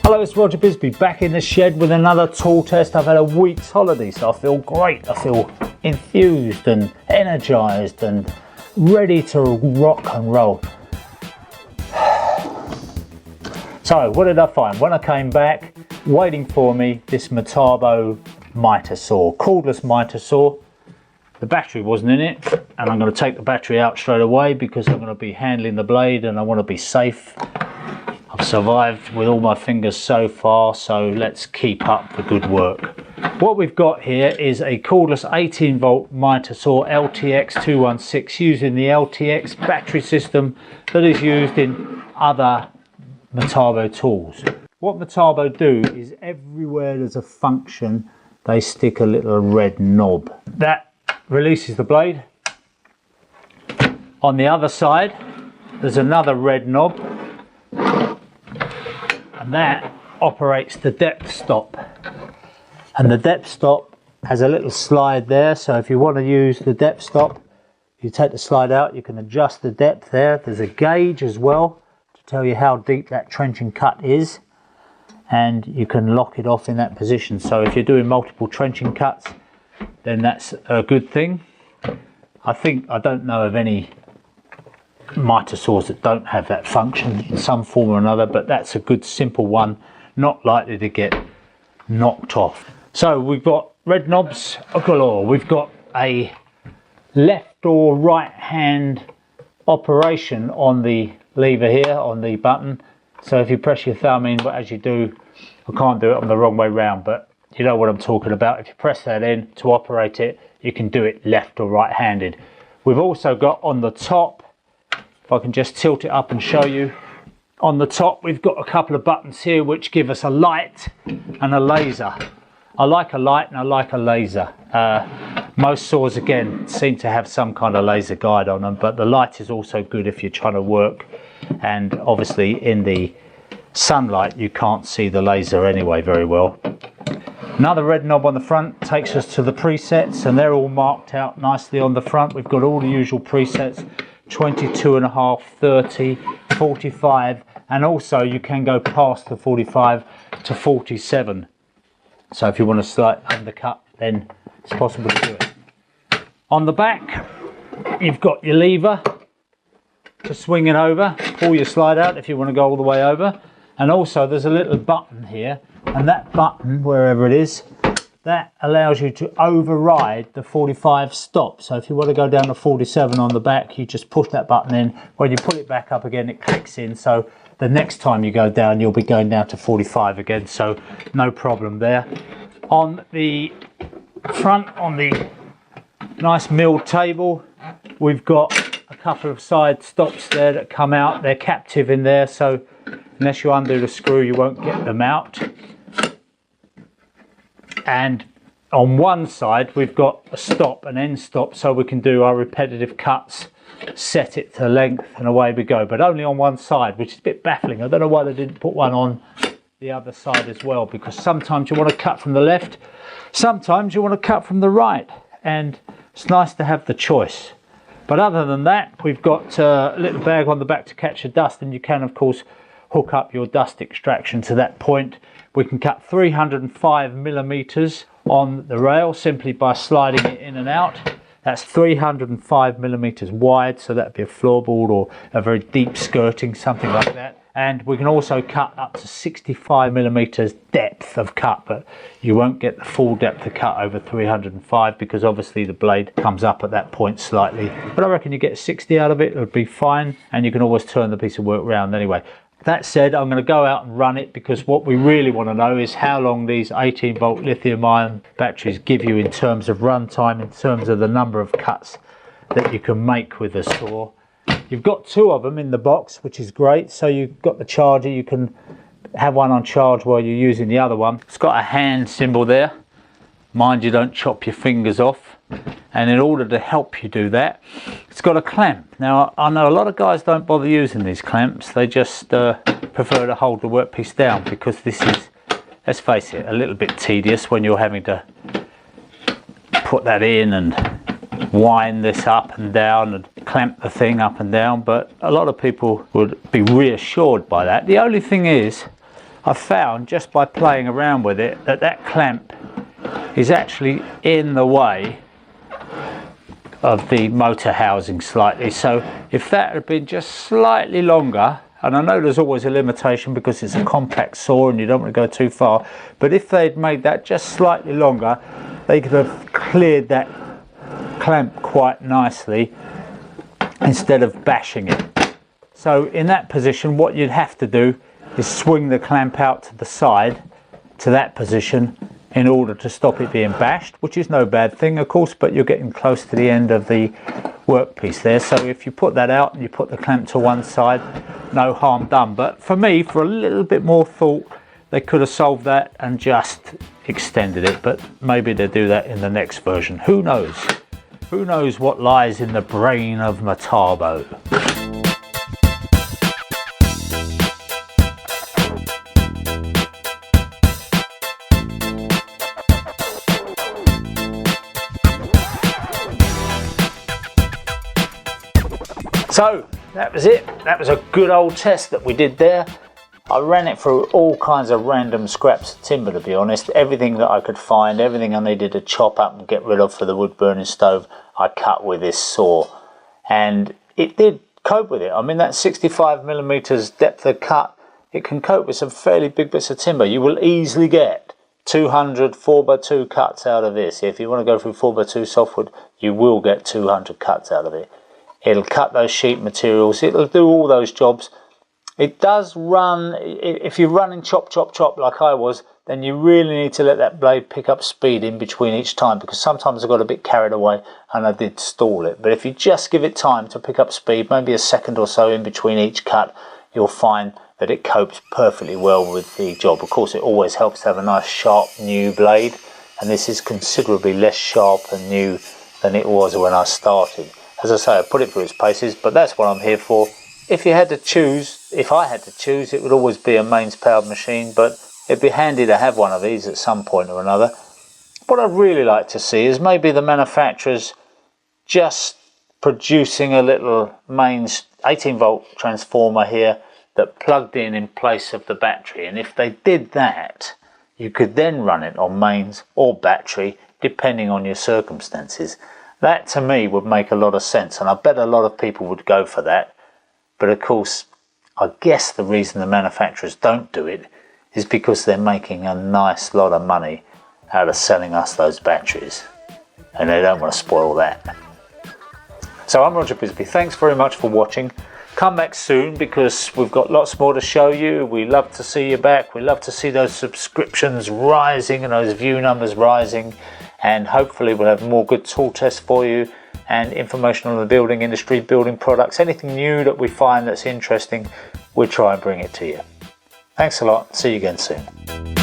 Hello, it's Roger Bisbee back in the shed with another tool test. I've had a week's holiday, so I feel great. I feel infused and energized and ready to rock and roll. So what did I find? When I came back, waiting for me, this Metabo Mitre saw, cordless mitre saw. The battery wasn't in it, and I'm going to take the battery out straight away because I'm going to be handling the blade and I want to be safe. I've survived with all my fingers so far, so let's keep up the good work. What we've got here is a cordless 18 volt mitre saw LTX 216 using the LTX battery system that is used in other Metabo tools. What Metabo do is everywhere there's a function, they stick a little red knob. That releases the blade. On the other side there's another red knob, and that operates the depth stop, and the depth stop has a little slide there, so if you want to use the depth stop, you take the slide out, you can adjust the depth there. There's a gauge as well to tell you how deep that trenching cut is, and you can lock it off in that position. So if you're doing multiple trenching cuts, then that's a good thing. I don't know of any mitre saws that don't have that function in some form or another, but that's a good simple one, not likely to get knocked off. So we've got red knobs galore. We've got a left or right hand operation on the lever here, on the button. So if you press your thumb in, but as you do, I can't do it on the wrong way round, but you know what I'm talking about. If you press that in to operate it, you can do it left or right handed. We've also got on the top, if I can just tilt it up and show you, on the top we've got a couple of buttons here which give us a light and a laser. I like a light and I like a laser. Most saws again seem to have some kind of laser guide on them, but the light is also good if you're trying to work, and obviously in the sunlight you can't see the laser anyway very well. Another red knob on the front takes us to the presets, and they're all marked out nicely on the front. We've got all the usual presets, 22.5, 30, 45, and also you can go past the 45 to 47. So if you want to slight undercut, then it's possible to do it. On the back, you've got your lever to swing it over, pull your slide out if you want to go all the way over. And also there's a little button here, and that button, wherever it is, that allows you to override the 45 stop. So if you want to go down to 47 on the back, you just push that button in. When you put it back up again, it clicks in, so the next time you go down, you'll be going down to 45 again, so no problem there. On the front, on the nice milled table, we've got a couple of side stops there that come out. They're captive in there, so unless you undo the screw, you won't get them out. And on one side, we've got a stop, an end stop, so we can do our repetitive cuts, set it to length, and away we go. But only on one side, which is a bit baffling. I don't know why they didn't put one on the other side as well, because sometimes you want to cut from the left, sometimes you want to cut from the right, and it's nice to have the choice. But other than that, we've got a little bag on the back to catch the dust, and you can of course hook up your dust extraction to that point. We can cut 305 millimeters on the rail simply by sliding it in and out. That's 305 millimeters wide, so that'd be a floorboard or a very deep skirting, something like that. And we can also cut up to 65 millimeters depth of cut, but you won't get the full depth of cut over 305 because obviously the blade comes up at that point slightly. But I reckon you get 60 out of it, it would be fine, and you can always turn the piece of work round anyway. That said, I'm going to go out and run it, because what we really want to know is how long these 18 volt lithium ion batteries give you in terms of run time, in terms of the number of cuts that you can make with the saw. You've got two of them in the box, which is great. So you've got the charger, you can have one on charge while you're using the other one. It's got a hand symbol there. Mind you don't chop your fingers off. And in order to help you do that, it's got a clamp. Now I know a lot of guys don't bother using these clamps. They just prefer to hold the workpiece down, because this is, let's face it, a little bit tedious when you're having to put that in and wind this up and down and clamp the thing up and down. But a lot of people would be reassured by that. The only thing is, I found just by playing around with it that that clamp is actually in the way of the motor housing slightly. So if that had been just slightly longer, and I know there's always a limitation because it's a compact saw and you don't want to go too far, but if they'd made that just slightly longer, they could have cleared that clamp quite nicely instead of bashing it. So in that position, what you'd have to do is swing the clamp out to the side to that position in order to stop it being bashed, which is no bad thing, of course, but you're getting close to the end of the workpiece there. So if you put that out and you put the clamp to one side, no harm done. But for me, for a little bit more thought, they could have solved that and just extended it, but maybe they'll do that in the next version. Who knows? Who knows what lies in the brain of Metabo? So that was it. That was a good old test that we did there. I ran it through all kinds of random scraps of timber, to be honest. Everything that I could find, everything I needed to chop up and get rid of for the wood burning stove, I cut with this saw. And it did cope with it. I mean, that 65 millimeters depth of cut, it can cope with some fairly big bits of timber. You will easily get 200 4x2 cuts out of this. If you want to go through 4x2 softwood, you will get 200 cuts out of it. It'll cut those sheet materials, it'll do all those jobs. It does run, if you're running chop, chop, chop like I was, then you really need to let that blade pick up speed in between each time, because sometimes I got a bit carried away and I did stall it. But if you just give it time to pick up speed, maybe a second or so in between each cut, you'll find that it copes perfectly well with the job. Of course, it always helps to have a nice sharp new blade, and this is considerably less sharp and new than it was when I started. As I say, I put it through its paces, but that's what I'm here for. If you had to choose, if I had to choose, it would always be a mains powered machine, but it'd be handy to have one of these at some point or another. What I'd really like to see is maybe the manufacturers just producing a little mains 18 volt transformer here that plugged in place of the battery. And if they did that, you could then run it on mains or battery, depending on your circumstances. That to me would make a lot of sense, and I bet a lot of people would go for that. But of course, I guess the reason the manufacturers don't do it is because they're making a nice lot of money out of selling us those batteries, and they don't want to spoil that. So I'm Roger Bisbee, thanks very much for watching. Come back soon because we've got lots more to show you. We love to see you back. We love to see those subscriptions rising and those view numbers rising. And hopefully we'll have more good tool tests for you and information on the building industry, building products, anything new that we find that's interesting, we'll try and bring it to you. Thanks a lot. See you again soon.